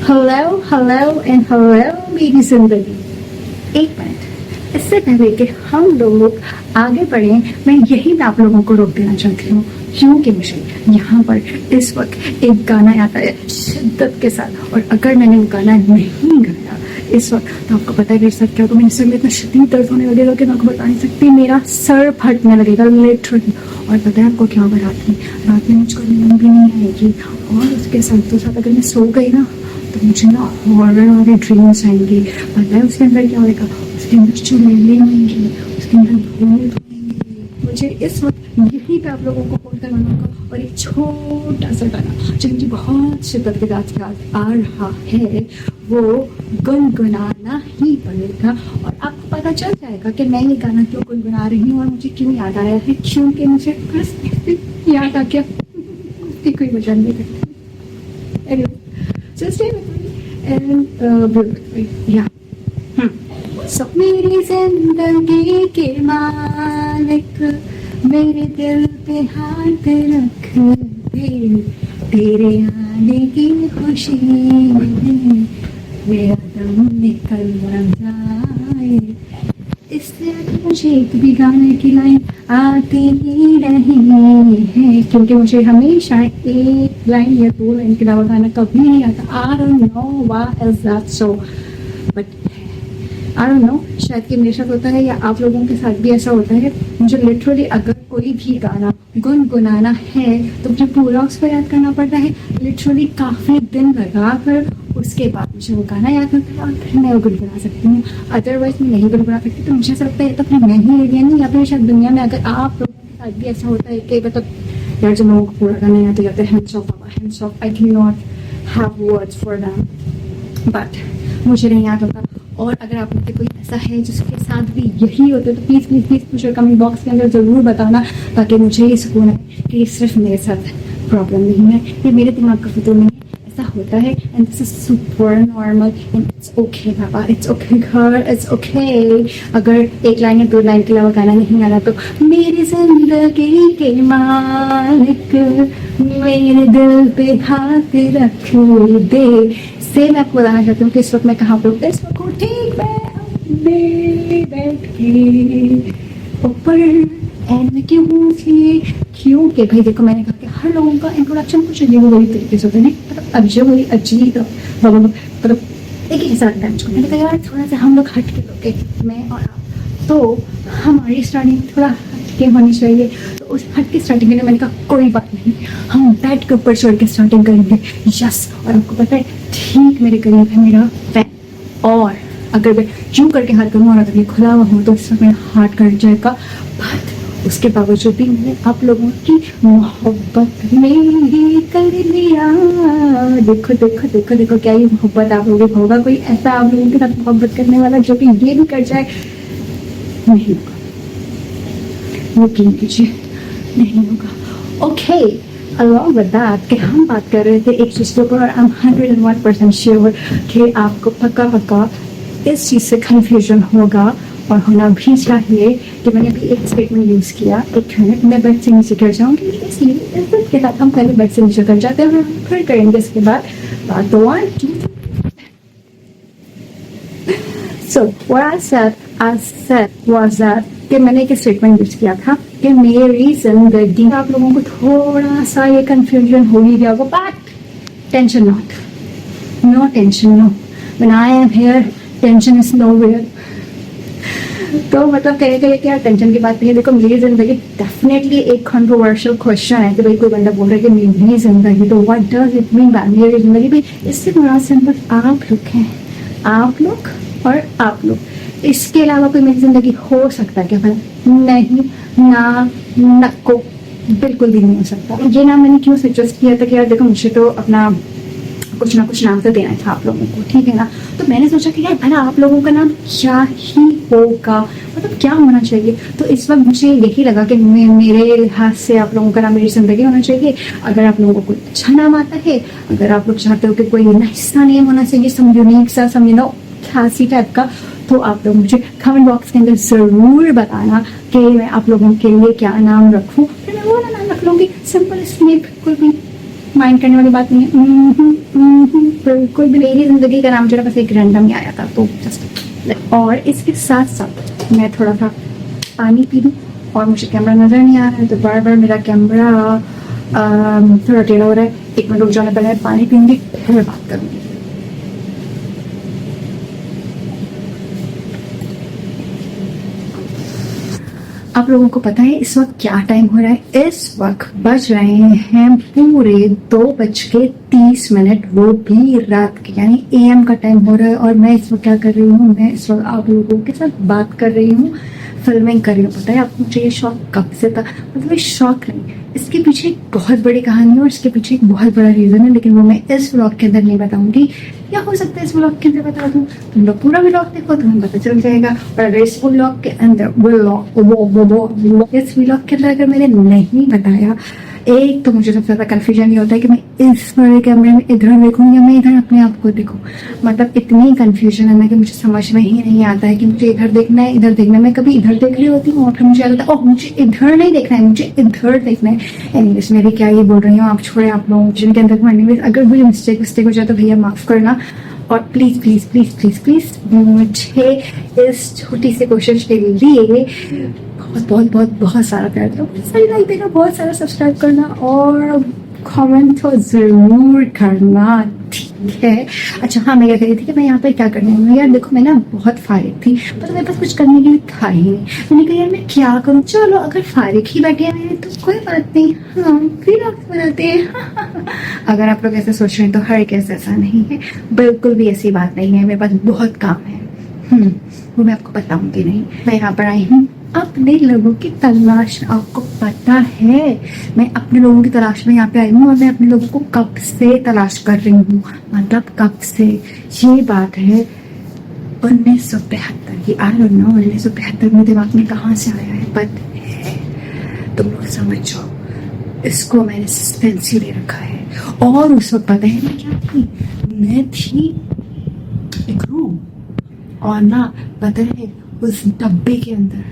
Hello hello and hello मेरी जिंदगी। एक मिनट, इससे पहले कि हम लोग आगे बढ़े, मैं यही आप लोगों को रोक देना चाहती हूँ, क्योंकि मुझे यहाँ पर इस वक्त एक गाना आता है शिद्दत के साथ, और अगर मैंने वो गाना नहीं गाया इस वक्त तो आपको पता है मेरे साथ क्या होगा। मेरे सर में इतना शदीद दर्द होने लगेगा कि मैं आपको बता नहीं सकती, मेरा सर फटने लगेगा लिटरली। और पता है आपको क्या होगा, रात में मुझको नींद भी नहीं आएगी, और उसके साथ तो साथ अगर मैं सो गई ना तो मुझे ना हॉरर वाले ड्रीम्स आएंगे। पता है उसके अंदर क्या होगा, उसके अंदर चुड़ैलें होंगी, उसके अंदर भूत होंगे। मुझे इस वक्त यहीं पे आप लोगों को कॉल करवाना होगा, और एक छोटा सा गाना जो मुझे बहुत शिद्दत के साथ याद आ रहा है वो गुनगुनाना ही पड़ेगा। और आपको पता चल जाएगा कि मैं ये गाना क्यों गुनगुना रही हूँ और मुझे क्यों याद आया है, क्योंकि मुझे बस याद आ गया, उसकी कोई वजह नहीं करती। Anyway, so stay with me and be with me. Yeah. So मेरी जिंदगी के मालिक मेरे दिल पे हाथ रख दे, तेरे आने की खुशी में मेरा दम निकल ना जाए। इससे मुझे एक भी गाने की लाइन आती ही नहीं है, क्योंकि मुझे हमेशा एक लाइन या दो लाइन के अलावा गाना कभी नहीं आता। I don't know why is that so, but I don't know, शायद कि मेरे साथ होता है या आप लोगों के साथ भी ऐसा होता है। मुझे लिटरली अगर कोई भी गाना गुनगुनाना है तो मुझे पूरा उसको याद करना पड़ता है, लिटरली काफ़ी दिन लगा कर उसके बाद मुझे वो गाना याद होता है और फिर मैं वो गुनगुना सकती हूँ। अदरवाइज मैं नहीं गुनगुना सकती। तो मुझे ऐसा लगता है तो फिर मैं ही एरिया नहीं, या फिर शायद दुनिया में अगर आप लोगों के साथ भी ऐसा होता है कि मतलब यार जब लोगों को पूरा गाना याद हो जाता है, hands of I can not have words for them, but मुझे नहीं याद होता। और अगर आप में से कोई ऐसा है जिसके साथ भी यही होता है तो प्लीज़ प्लीज़ प्लीज़ मुझे कमेंट बॉक्स के अंदर ज़रूर बताना, ताकि मुझे ये सुकून है कि ये सिर्फ मेरे साथ प्रॉब्लम नहीं है, ये मेरे दिमाग का फितूर नहीं है, ऐसा होता है and this is super normal and it's okay पापा, इट्स ओके घर, इट्स ओके। अगर एक लाइन या दो लाइन के अलावा गाना नहीं आ रहा तो मेरी जिंदगी के मालिक मेरे दिल पे हाथ रख दे से मैं आपको बताना चाहती हूँ कि इस वक्त मैं कहाँ पे हूँ। इस वक्त हूँ ठीक मैं अपने बेड के ऊपर। एंड मैं क्यों हूँ इसलिए क्योंकि भाई देखो, मैंने कहा कि हर लोगों का इंट्रोडक्शन कुछ अजीब वही तरीके से होता है, मतलब अजीब मतलब एक ही साथ टाइम को मैंने कहा यार थोड़ा सा हम लोग हट के लोगे, मैं और आप, तो हमारी स्टार्टिंग थोड़ा हट के होनी चाहिए। तो उस हट के स्टार्टिंग में मैंने कहा कोई बात नहीं, हम बेड के ऊपर चढ़ के स्टार्टिंग करेंगे। यस, और आपको पता है ठीक मेरे करीब है मेरा फैन, और अगर मैं यूँ करके हाथ करूँ और अगर ये खुला हुआ हूँ तो इस वक्त मेरा हार्ट कट जाएगा। बट उसके बावजूद भी मैंने आप लोगों की मोहब्बत में ही कर लिया। देखो देखो देखो देखो, क्या ये मोहब्बत आप लोगों को होगा कोई ऐसा आप लोगों के साथ मोहब्बत करने वाला जो कि ये भी कर जाए? नहीं होगा, यकीन कीजिए नहीं होगा। ओके, along with that कि हम बात कर रहे थे एक चीज़ के ऊपर, और I'm 101% श्योर कि आपको पक्का इस चीज़ से कन्फ्यूजन होगा और होना भी चाहिए कि मैंने अभी एक स्टेटमेंट यूज़ किया। एक मिनट, मैं बेड से नीचे गिर जाऊँगी, इसलिए इज्जत के साथ हम पहले बेड से नीचे गिर जाते हैं, फिर करेंगे इसके बाद बात। तो So what I said was that कि मैंने एक स्टेटमेंट यूज किया था कि मेरी जिंदगी, आप लोगों को थोड़ा सा ये कंफ्यूजन हो ही गया होगा, but tension no tension no, when I am here tension is nowhere. तो मतलब कहेगा कि यार टेंशन की बात नहीं है। देखो मेरी जिंदगी डेफिनेटली एक कंट्रोवर्शियल क्वेश्चन है कि भाई कोई बंदा बोल रहा है कि मेरी जिंदगी, तो what does it mean by मेरी जिंदगी? भाई इससे बड़ा सिंपल आप लोग हैं, आप लोग और आप लोग, इसके अलावा कोई मेरी जिंदगी हो सकता है क्या? नहीं, ना को बिल्कुल भी नहीं हो सकता। ये नाम मैंने क्यों सजेस्ट किया था कि यार देखो मुझे तो अपना कुछ ना कुछ नाम तो देना था आप लोगों को, ठीक है ना? तो मैंने सोचा कि यार भला आप लोगों का नाम क्या ही होगा, मतलब क्या होना चाहिए। तो इस वक्त मुझे यही लगा कि मेरे लिहाज से आप लोगों का नाम मेरी जिंदगी होना चाहिए। अगर आप लोगों को कोई अच्छा नाम आता है, अगर आप लोग चाहते हो कि कोई नाइस सा नेम होना चाहिए, सम यूनिक सा, सम खासी टाइप का, तो आप लोग मुझे कमेंट बॉक्स के अंदर ज़रूर बताना कि मैं आप लोगों के लिए क्या नाम रखूं। फिर मैं वो नाम रख लूँगी, सिंपल स्नेक, कोई भी माइंड करने वाली बात नहीं है। बिल्कुल भी। मेरी जिंदगी का नाम जो है बस एक रैंडम ही आया था, तो जस्ट। और इसके साथ साथ मैं थोड़ा सा पानी पी लूँ, और मुझे कैमरा नजर नहीं आ रहा है, तो बार बार मेरा कैमरा थोड़ा टेढ़ा हो रहा है। 1 मिनट रुक जाने, पहले पानी पीऊंगी फिर बात करूंगी। आप लोगों को पता है इस वक्त क्या टाइम हो रहा है? इस वक्त बज रहे हैं पूरे 2:30, वो भी रात के, यानी AM का टाइम हो रहा है। और मैं इस वक्त क्या कर रही हूँ? मैं इस वक्त आप लोगों के साथ बात कर रही हूँ, फिल्मिंग कर रही हूँ। पता है आपको मुझे ये शौक कब से था? मतलब ये शौक नहीं, इसके पीछे एक बहुत बड़ी कहानी है और इसके पीछे एक बहुत बड़ा रीजन है, लेकिन वो मैं इस व्लॉग के अंदर नहीं बताऊंगी। या हो सकता है इस व्लॉग के अंदर बता दूं। तुम लोग पूरा व्लॉग देखो, तुम्हें पता चल जाएगा। और अगर इस व्लॉग के अंदर इस व्लॉग के अंदर अगर मैंने नहीं बताया, एक तो मुझे सबसे ज्यादा कंफ्यूजन ये होता है कि मैं इस बड़े कैमरे में इधर देखूं या मैं इधर अपने आप को देखूं। मतलब इतनी कंफ्यूजन है ना कि मुझे समझ में ही नहीं आता है कि मुझे इधर देखना है इधर देखना है। मैं कभी इधर देख रही होती हूँ और फिर मुझे आता है ओह मुझे इधर नहीं देखना है, मुझे इधर देखना है। एनीवेज मैं भी क्या ये बोल रही हूँ, आप छोड़े आप लोग जिनके अंदर। एनीवेज अगर मुझे मिस्टेक हो जाए तो भैया माफ करना। और please please please please please मुझे इस छोटी सी कोशिश के लिए बहुत बहुत बहुत बहुत सारा प्यार दो, बहुत सारी लाइक देना, बहुत सारा सब्सक्राइब करना और कमेंट तो जरूर करना, ठीक है? अच्छा हाँ, मैं क्या कह रही थी कि मैं यहाँ पे क्या करने वाली हूँ यार। देखो मैं ना बहुत फारिग थी, पर मेरे पास कुछ करने के लिए था ही नहीं। मैंने कहा यार मैं क्या करूँ, चलो अगर फारिग ही बैठे हैं तो कोई बात नहीं, हाँ व्लॉग बनाते हैं। अगर आप लोग ऐसे सोच रहे हैं तो हर केस ऐसा नहीं है, बिल्कुल भी ऐसी बात नहीं है। मेरे पास बहुत काम है, वो मैं आपको बताऊंगी नहीं। मैं यहाँ पर आई हूँ अपने लोगों की तलाश, आपको पता है मैं अपने लोगों की तलाश में यहाँ पे आई हूँ। और मैं अपने लोगों को कब से तलाश कर रही हूँ, मतलब कब से। ये बात है 1973 की। आई डोंट नो 1973 में दिमाग में कहाँ से आया है, बट तुम लोग समझो, इसको मैंने सस्पेंस ही दे रखा है। और उस वक्त पता है मैं क्या थी? मैं थी एक रूम, और ना पता है उस डब्बे के अंदर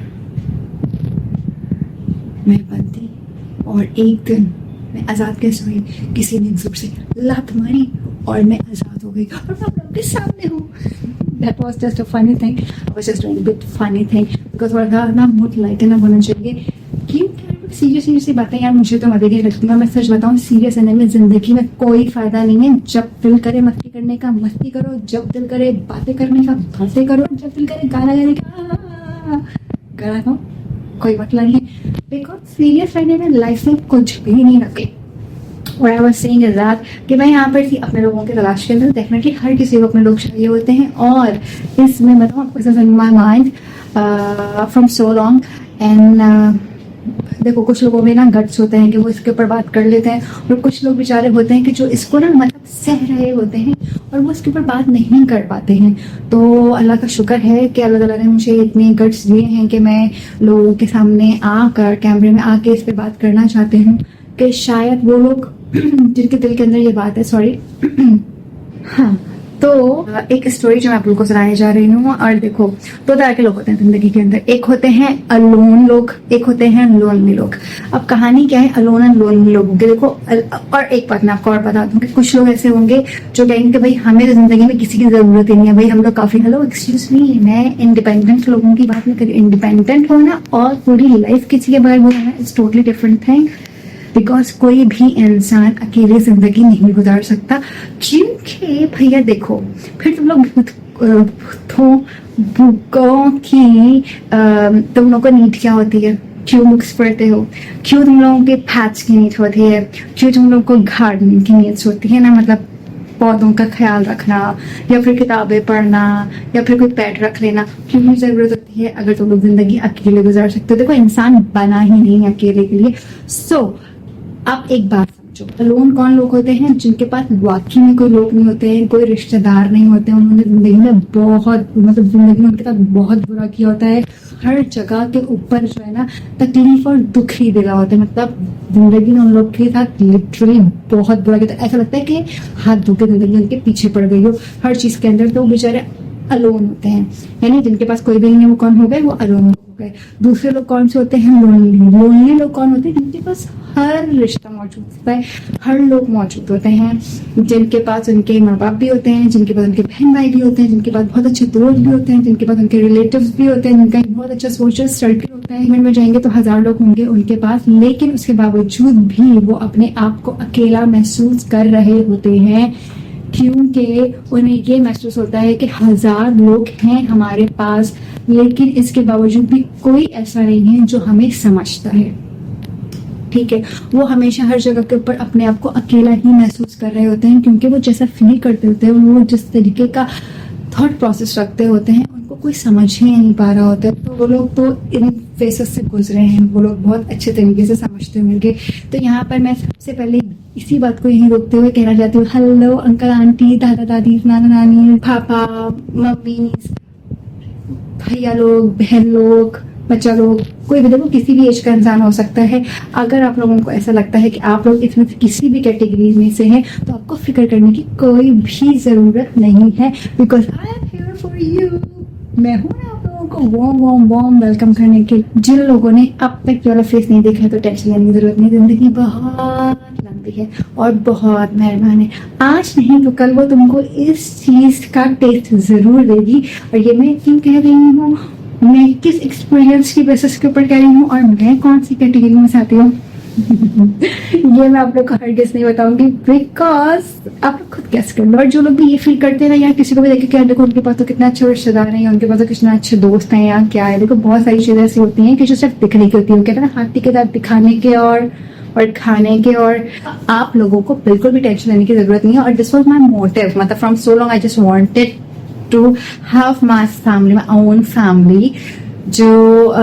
मैं बंद थी। और एक दिन मैं आजाद कैसे हुई? किसी ने जोर से लात मारी और मैं आजाद हो गई, और मैं आप लोगों के सामने हूँ। That was just a funny thing. I was just doing a bit funny thing because थोड़ा सा ना मूड लाइटन अप होना चाहिए। क्यों सीरियस सी बातें यार मुझे तो मजे नहीं लगती। मैं सच बताऊँ, सीरियस रहने में जिंदगी में कोई फायदा नहीं है। जब दिल करे मस्ती करने का मस्ती करो, जब दिल करे बातें करने का बातें करो, जब दिल करे गाना गाने का गाना गाओ, कोई मतलब नहीं। बिकॉज सीरियस रहने में लाइफ में कुछ भी नहीं रखे। और I was saying is that कि मैं यहाँ पर थी अपने लोगों की तलाश के अंदर। डेफिनेटली हर किसी को अपने लोग चाहिए होते हैं, और इसमें बताऊँ आपको, this is in my mind from so long. And देखो कुछ लोगों में ना गट्स होते हैं कि वो इसके ऊपर बात कर लेते हैं, और कुछ लोग बेचारे होते हैं कि जो इसको ना मतलब सह रहे होते हैं और वो इसके ऊपर बात नहीं कर पाते हैं। तो अल्लाह का शुक्र है कि अल्लाह ताला ने मुझे इतने गट्स दिए हैं कि मैं लोगों के सामने आकर, कैमरे में आके इस पर बात करना चाहती हूँ कि शायद वो लोग जिनके दिल के अंदर ये बात है, सॉरी हाँ। तो एक स्टोरी जो मैं आप लोगों को सुनाने जा रही हूँ। और देखो 2 तरह के लोग होते हैं जिंदगी के अंदर। एक होते हैं अलोन लोग, एक होते हैं लोनली लोग। अब कहानी क्या है अलोन एंड लोनली लोगों की? देखो और एक बात मैं आपको और बता दूं कि कुछ लोग ऐसे होंगे जो कहेंगे कि भाई हमें तो जिंदगी में किसी की जरूरत ही नहीं है, भाई हम लोग काफी। हेलो एक्सक्यूज मी, मैं इंडिपेंडेंट लोगों की बात नहीं कर रही। इंडिपेंडेंट होना और पूरी लाइफ किसी के बगैर होना is totally different thing. Because कोई भी इंसान अकेले जिंदगी नहीं गुजार सकता। क्योंकि भैया देखो, फिर तुम लोग भूखों की तुम लोगों को नीड क्या होती है? क्यों बुक्स पढ़ते हो? क्यों तुम लोगों के फैट्स की नीड होती है? क्यों तुम लोगों को गार्डनिंग की नीड्स होती है ना, मतलब पौधों का ख्याल रखना, या फिर किताबें पढ़ना, या फिर कोई पेट रख लेना, क्यों जरूरत होती है अगर तुम लोग जिंदगी अकेले गुजार सकते हो? देखो इंसान बना ही नहीं अकेले के लिए। सो आप एक बात समझो, अलोन कौन लोग होते हैं? जिनके पास वाकई में कोई लोग नहीं होते हैं, कोई रिश्तेदार नहीं होते हैं। उन्होंने जिंदगी में बहुत, मतलब जिंदगी में उनके साथ बहुत बुरा किया होता है। हर जगह के ऊपर जो है ना तकलीफ और दुख ही दिला होता है। मतलब जिंदगी ने उन लोग के साथ लिटरली बहुत बुरा किया। ऐसा लगता है कि हाथ धो के जिंदगी उनके पीछे पड़ गई हो हर चीज के अंदर। तो वो बेचारे अलोन होते हैं, यानी जिनके पास कोई भी नहीं है वो कौन हो गए? वो अलोन। गए। दूसरे लोग कौन से होते हैं? लोनली। लोनली लोग कौन होते हैं? जिनके पास हर रिश्ता मौजूद होता है, हर लोग मौजूद होते हैं, जिनके पास उनके माँ बाप भी होते हैं, जिनके पास उनके बहन भाई भी होते हैं, जिनके पास बहुत अच्छे दोस्त भी होते हैं, जिनके पास उनके रिलेटिव्स भी होते हैं, जिनका एक बहुत अच्छा सोशल सर्कल होता है। इवेंट में जाएंगे तो 1000 लोग होंगे उनके पास, लेकिन उसके बावजूद भी वो अपने आप को अकेला महसूस कर रहे होते हैं, क्योंकि उन्हें ये महसूस होता है कि 1000 लोग हैं हमारे पास, लेकिन इसके बावजूद भी कोई ऐसा नहीं है जो हमें समझता है। ठीक है, वो हमेशा हर जगह के ऊपर अपने आप को अकेला ही महसूस कर रहे होते हैं, क्योंकि वो जैसा फील करते होते हैं, वो जिस तरीके का थॉट प्रोसेस रखते होते हैं, उनको कोई समझ ही नहीं पा रहा होता है। तो वो लोग तो इन फेसेस से गुजरे हैं, वो लोग बहुत अच्छे तरीके से समझते होंगे। तो यहाँ पर मैं सबसे पहले इसी बात को यहीं रोकते हुए कहना चाहती हूँ, हेलो अंकल आंटी, दादा दादी, नाना नानी, पापा मम्मी, भैया लोग, बहन लोग, बच्चा लोग, कोई भी, देखो किसी भी एज का इंसान हो सकता है। अगर आप लोगों को ऐसा लगता है कि आप लोग इसमें से किसी भी कैटेगरी में से हैं, तो आपको फिक्र करने की कोई भी जरूरत नहीं है, because I am here for you. मैं हूं ना आप लोगों को वार्म वार्म वार्म वेलकम करने के। जिन लोगों ने अब तक वाला फेस नहीं देखा है तो टेंशन लेने की जरूरत नहीं, जिंदगी बहुत लंबी है और बहुत मेहरबान है। आज नहीं तो कल वो तुमको इस चीज का टेस्ट जरूर देगी। और ये मैं क्यों कह रही हूँ, मैं किस एक्सपीरियंस की बेसिस के ऊपर कह रही हूँ और मैं कौन सी कैटेगरी में से आती हूँ ये मैं आप लोग को हर गेस नहीं बताऊंगी, बिकॉज आप लोग खुद गेस कर लो। और जो लोग भी ये फील करते हैं ना, या किसी को भी देखे क्या, देखो उनके पास तो कितना अच्छे रिश्तेदार हैं, या उनके पास तो कितना अच्छे दोस्त हैं, या क्या है, देखो बहुत सारी चीजें ऐसी होती हैं कि जो सिर्फ दिखने की होती है। कहते हैं ना, हाथी के दांत दिखाने के और खाने के। और आप लोगों को बिल्कुल भी टेंशन लेने की जरूरत नहीं है। और दिस वॉज माई मोटिव, मतलब from so long I just wanted to have my family, my own family. जो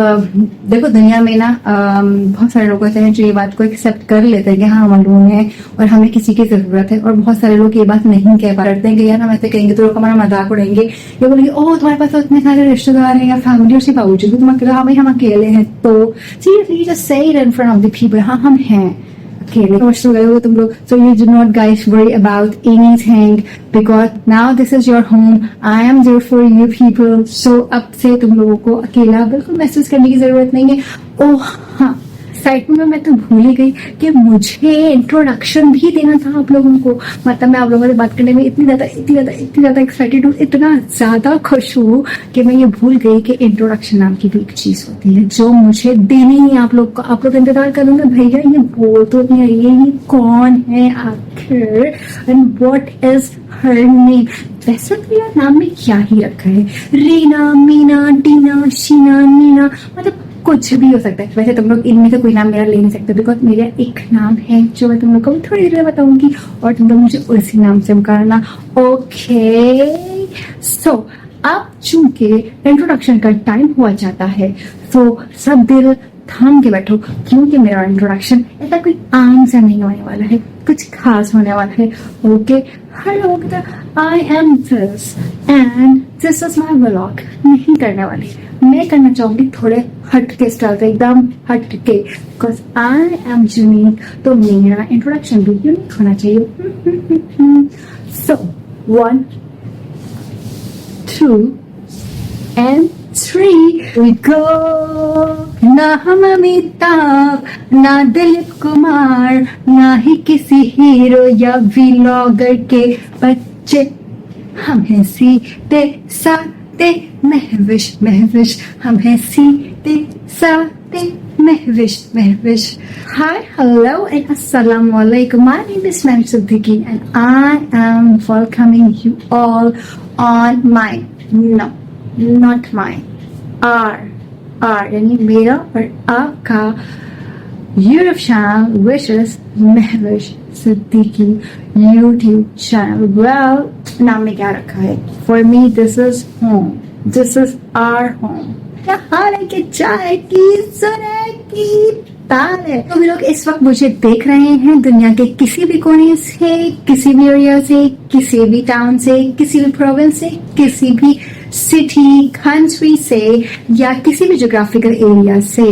देखो दुनिया में ना बहुत सारे लोग होते हैं जो ये बात को एक्सेप्ट कर लेते हैं कि हाँ हम अलोन है और हमें किसी की जरूरत है, और बहुत सारे लोग ये बात नहीं कह पाते हैं कि यार हम ऐसे कहेंगे तो लोग हमारा मजाक उड़ाएंगे, या बोलेंगे ओह तुम्हारे पास तो इतने सारे रिश्तेदार हैं या फैमिली, उसके बावजूद तुम अकेले, हाँ भाई हम अकेले हैं। तो seriously just say it in front of the people, हाँ हम हैं अकेले। समझ गए हो तुम लोग। So you do not guys worry about anything, because now this is your home, I am there for you people. So अब से तुम लोगों को अकेला बिल्कुल महसूस करने की जरूरत नहीं है। ओह हाँ, साइड में मैं तो भूल ही गई कि मुझे इंट्रोडक्शन भी देना था आप लोगों को। मतलब मैं आप लोगों से बात करने में इतनी ज्यादा एक्साइटेड हूँ, इतना ज्यादा खुश हूँ कि मैं ये भूल गई कि इंट्रोडक्शन नाम की भी एक चीज होती है जो मुझे देनी है आप लोग को। आप लोग इंतजार करोगे, भैया ये बोल तो नहीं रही है, ये कौन है आखिर, and what is her name. वैसे तो यार नाम में क्या ही रखा है, रीना, मीना, टीना, शीना, नीना, मतलब कुछ भी हो सकता है। वैसे तुम लोग इनमें से कोई नाम मेरा ले नहीं सकते, बिकॉज मेरा एक नाम है जो मैं तुम लोग को थोड़ी देर में बताऊंगी, और तुम लोग मुझे उसी नाम से पुकारना। ओके, सो अब चूंकि इंट्रोडक्शन का टाइम हुआ जाता है, तो सब दिल थाम के बैठो, क्योंकि मेरा इंट्रोडक्शन ऐसा कोई आम सा नहीं होने वाला है, कुछ खास होने वाला है। ओके, हेलो बेटा, I am this and this is my vlog. नहीं करने वाली, मैं करना चाहूंगी थोड़े हट के स्टाइल से, एकदम हट के, बिकॉज आई एम यूनिक, तो मेरा इंट्रोडक्शन भी यूनिक होना चाहिए। सो 1 2 and 3 we go। ना हम अमिताभ, ना दिलीप कुमार, ना ही किसी हीरो या व्लॉगर के बच्चे, हम हैं सीधे साधे महविश महविश, हम हैं सीधे साधे Mahwish Mahwish. Hi, hello and assalamu alaikum. My name is Mary Siddiqui and I am welcoming you all on my, no, not mine, our यानी मेरा और आपका YouTube channel which is Mahvish Siddiqui YouTube channel. Well, नाम में क्या रखा है? For me this is home, this is our home. हालांकि चाय की सुने की ताल है। तो भी लोग इस वक्त मुझे देख रहे हैं दुनिया के किसी भी कोने से, किसी भी एरिया से, किसी भी टाउन से, किसी भी प्रोविंस से, किसी भी सिटी कंट्री से, या किसी भी ज्योग्राफिकल एरिया से।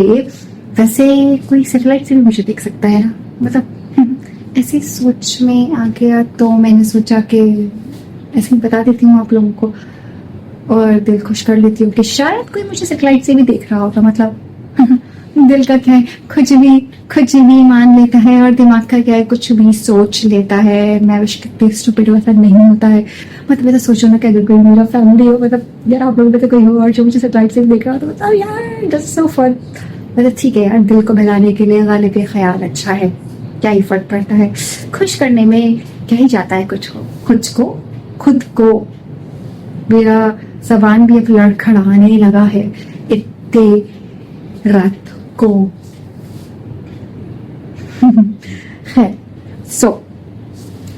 वैसे कोई सैटेलाइट से भी मुझे देख सकता है ना, मतलब ऐसी सोच में आ गया, तो मैंने सोचा कि ऐसे ही बता देती हूँ आप लोगों को। और दिल खुश कर लेती हूँ कि शायद कोई मुझे सेटेलाइट से भी देख रहा होगा। मतलब दिल का क्या है, कुछ भी मान लेता है, और दिमाग का क्या है, कुछ भी सोच लेता है। मैं विश करती हूँ स्टूपिड वैसा नहीं होता है। मतलब ऐसा सोचो ना कि अगर कोई मेरा फैमिली हो, मतलब यार आप लोगों में तो कोई हो और जो मुझे सेटेलाइट से देख रहा हो, तो बताओ यार दैट्स सो फन। मतलब ठीक है यार, दिल को बहलाने के लिए गालिब ख्याल अच्छा है, क्या ही फर्क पड़ता है, खुश करने में क्या ही जाता है कुछ को, खुद को। मेरा जबान भी अब लड़खड़ाने लगा है इतने रात को। खैर, so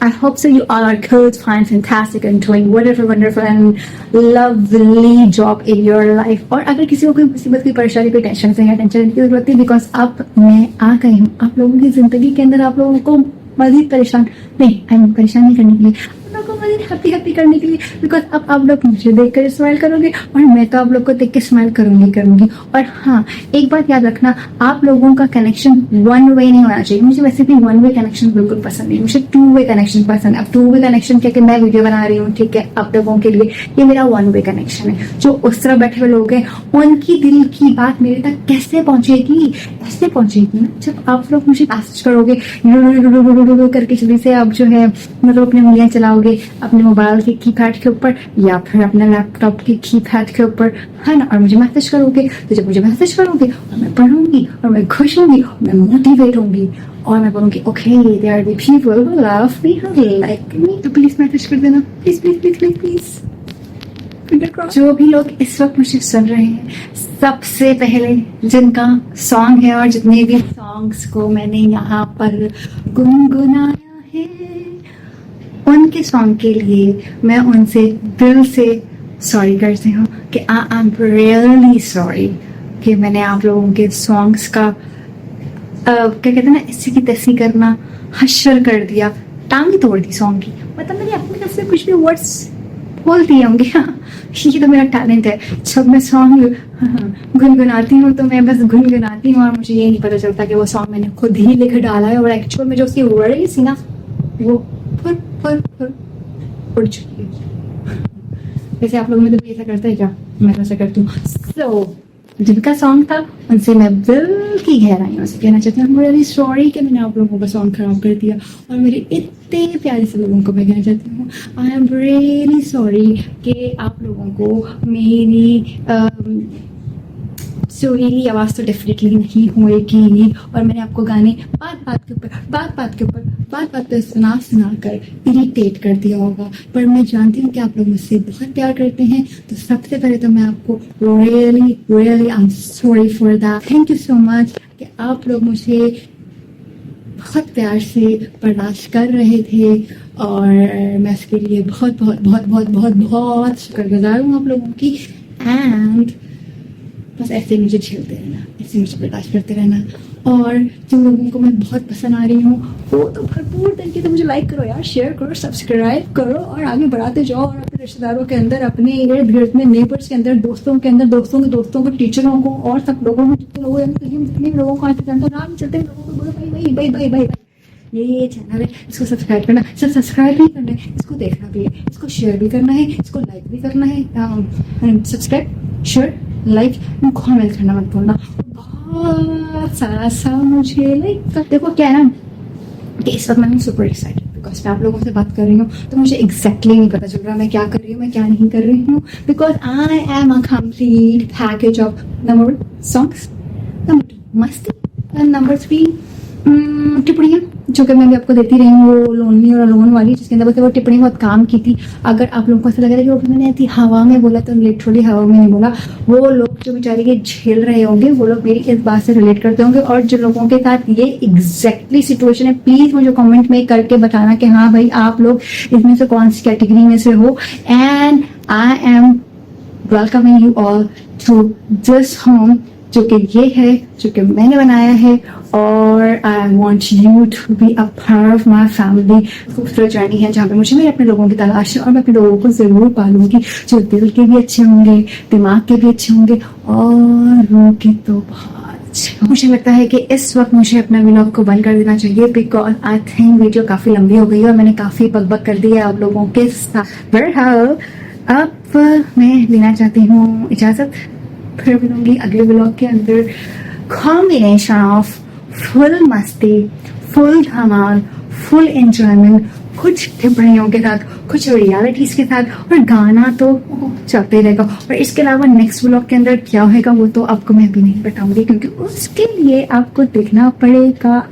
I hope so you all are good, fine, fantastic and doing wonderful, wonderful and lovely job in your life. और अगर किसी को कोई मुसीबत, कोई परेशानी, कोई टेंशन से या टेंशन की जरूरत है, बिकॉज अब मैं आ गई हूँ आप लोगों की जिंदगी के अंदर, आप लोगों को मजीद परेशान नहीं करने के लिए, आप लोगों को मजीद हैप्पी करने के लिए। बिकॉज अब आप लोग मुझे देखकर स्माइल करोगे और मैं तो आप लोग को देख के स्माइल करूंगी। और हाँ, एक बात याद रखना, आप लोगों का कनेक्शन वन वे नहीं होना चाहिए। मुझे वैसे भी वन वे कनेक्शन बिल्कुल पसंद नहीं, मुझे टू वे कनेक्शन पसंद है। अब टू वे कनेक्शन क्या कि मैं वीडियो बना रही हूँ, ठीक है, आप लोगों के लिए, ये मेरा वन वे कनेक्शन है। जो उस तरह बैठे हुए लोग हैं, उनकी दिल की बात मेरे तक कैसे पहुंचेगी? ऐसे पहुंचेगी ना, जब आप लोग मुझे मैसेज करोगे करके, जल्दी से आप जो है मतलब अपनी उंगलियां चलाओगे अपने मोबाइल के कीपैड के ऊपर या फिर अपने लैपटॉप के कीपैड के ऊपर, है ना, और मुझे मैसेज करोगे। तो जब मुझे मैसेज करोगे और मैं पढ़ूंगी और मैं खुश होंगी और मैं मोटिवेट होंगी और मैं बोलूंगी okay they are the people who love me, who like me, तो प्लीज मैसेज कर देना, please please please please please. जो भी लोग इस वक्त मुझे सुन रहे हैं, सबसे पहले जिनका सॉन्ग है और जितने भी सॉन्ग्स को मैंने यहाँ पर गुनगुनाया है, उनके सॉन्ग के लिए मैं उनसे दिल से सॉरी करती हूँ कि आई एम रियली सॉरी कि मैंने आप लोगों के सॉन्ग्स का क्या कहते हैं ना, इसी की तैसी करना, हशर कर दिया, टांग तोड़ दी सॉन्ग की। मतलब मैंने अपनी तरफ से कुछ भी वर्ड्स बोल दिए होंगे। हाँ, ये तो मेरा टैलेंट है, जब मैं सॉन्ग गुनगुनाती हूँ तो मैं बस गुनगुनाती हूँ और मुझे ये नहीं पता चलता कि वो सॉन्ग मैंने खुद ही लिख डाला है और एक्चुअल में जो उसकी वर्ड थी ना वो फुर उड़ चुकी है। वैसे आप लोगों में तो ऐसा करते हैं क्या? मैं तो ऐसा करती हूँ। So, जिनका सॉन्ग था उनसे मैं दिल की गहराइयों से कहना चाहती हूँ रियली सॉरी कि मैंने आप लोगों का सॉन्ग खराब कर दिया, और मेरे इतने प्यारे से लोगों को मैं कहना चाहती हूँ आई एम रियली सॉरी कि आप लोगों को मेरी सुरीली आवाज़ तो डेफिनेटली नहीं होएगी, और मैंने आपको गाने बात पे सुना कर इरिटेट कर दिया होगा। पर मैं जानती हूँ कि आप लोग मुझसे बहुत प्यार करते हैं, तो सबसे पहले तो मैं आपको really I am sorry for that. Thank you so much कि आप लोग मुझे बहुत प्यार से बर्दाश्त कर रहे थे, और मैं उसके लिए बहुत बहुत बहुत बहुत बहुत बहुत शुक्रगुजार हूँ आप लोगों की। एंड बस ऐसे मुझे झेलते रहना, ऐसे मुझे बर्दाश्त करते रहना, और जिन लोगों को मैं बहुत पसंद आ रही हूँ वो तो भरपूर तरीके से मुझे लाइक करो यार, शेयर करो, सब्सक्राइब करो और आगे बढ़ाते जाओ, और अपने रिश्तेदारों के अंदर, अपने इर्द गिर्द में, नेबर्स के अंदर, दोस्तों के अंदर, दोस्तों को, टीचरों को, और सब लोगों को, जितने लोग जितने भी लोगों को आज जानते हो, नाम चलते लोगों को बोलो भाई भाई भाई भाई ये चैनल है, इसको सब्सक्राइब करना, सिर्फ सब्सक्राइब नहीं करना है, इसको देखना भी है, इसको शेयर भी करना है, इसको लाइक भी करना है। सब्सक्राइब, शेयर, लाइक, कमेंट करना मत भूलना। बहुत सारा सा मुझे लाइक देखो क्या है ना कि इस वक्त मैं सुपर एक्साइटेड, बिकॉज मैं आप लोगों से बात कर रही हूँ तो मुझे एग्जैक्टली नहीं पता चल रहा मैं क्या कर रही हूँ, मैं क्या नहीं कर रही हूँ, because I am a complete package of number 1 songs, number 2 मस्ती, एंड नंबर 3 टिप्पणियाँ, जो कि मैं भी आपको देती रही हूँ, वो लोनली और लोन वाली, जिसके अंदर वो टिप्पणी बहुत काम की थी। अगर आप लोगों को ऐसा लग रहा है कि वो मैंने ऐसी हवा में बोला, तो लिटरली हवा में नहीं बोला। वो लोग जो बेचारे के झेल रहे होंगे वो लोग मेरी इस बात से रिलेट करते होंगे, और जो लोगों के साथ ये एग्जैक्टली सिचुएशन है, प्लीज मुझे कमेंट में करके बताना कि हाँ भाई आप लोग इसमें से कौन सी कैटेगरी में से हो। And I am welcoming you all to this home, जो कि ये है, जो कि मैंने बनाया है, और I want you to be a part of my family. खूबसूरत जर्नी है जहाँ पे मुझे मेरे अपने लोगों की तलाश है, और मैं अपने लोगों को जरूर पालूंगी जो दिल के भी अच्छे होंगे, दिमाग के भी अच्छे होंगे, और रूह के तो बहुत अच्छे। मुझे लगता है कि इस वक्त मुझे अपना व्लॉग को बंद कर देना चाहिए, बिकॉज आई थिंक वीडियो काफी लंबी हो गई है और मैंने काफी बकबक कर दी है आप लोगों के साथ। अब मैं लेना चाहती हूँ इजाज़त, फिर मिलूंगी अगले व्लॉग के अंदर। कॉम्बिनेशन ऑफ फुल मस्ती, फुल धमाल, फुल एंजॉयमेंट, कुछ टिप्पणियों के साथ, कुछ रियलिटीज के साथ, और गाना तो चलते रहेगा। और इसके अलावा नेक्स्ट व्लॉग के अंदर क्या होगा वो तो आपको मैं भी नहीं बताऊंगी, क्योंकि उसके लिए आपको देखना पड़ेगा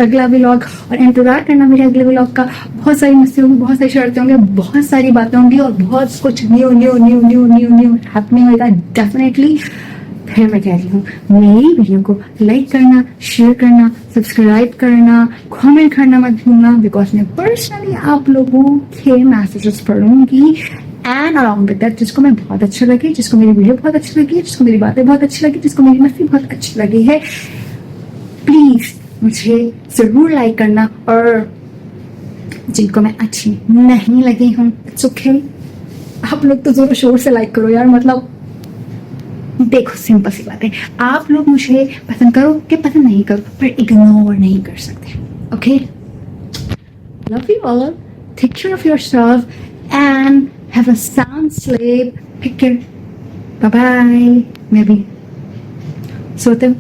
अगला व्लॉग और इंतजार करना मेरे अगले व्लॉग का। बहुत सारी मस्ती होगी, बहुत सारी शर्तें होंगी, बहुत सारी बातें होंगी और बहुत कुछ new new new new new new happening होगा डेफिनेटली। फिर मैं कह रही हूँ मेरी वीडियो को लाइक करना, शेयर करना, सब्सक्राइब करना, कमेंट करना मत भूलना, बिकॉज मैं पर्सनली आप लोगों के मैसेजेस पढ़ूंगी एंड अलॉन्ग विद दैट जिसको मैं बहुत अच्छा लगे, जिसको मेरी वीडियो बहुत अच्छी लगी, जिसको मेरी बातें बहुत अच्छी लगी, जिसको मेरी मस्ती बहुत अच्छी लगी है, प्लीज मुझे जरूर लाइक करना। और जिनको मैं अच्छी नहीं लगी हूँ इट्स ओके, आप लोग तो जोर शोर से लाइक करो यार। मतलब देखो सिंपल सी बात है, आप लोग मुझे पसंद करो कि पसंद नहीं करो, पर इग्नोर नहीं कर सकते। Okay, love you all, take care of yourself and have a sound sleep. Take care, bye bye. मैं भी सोते हूँ।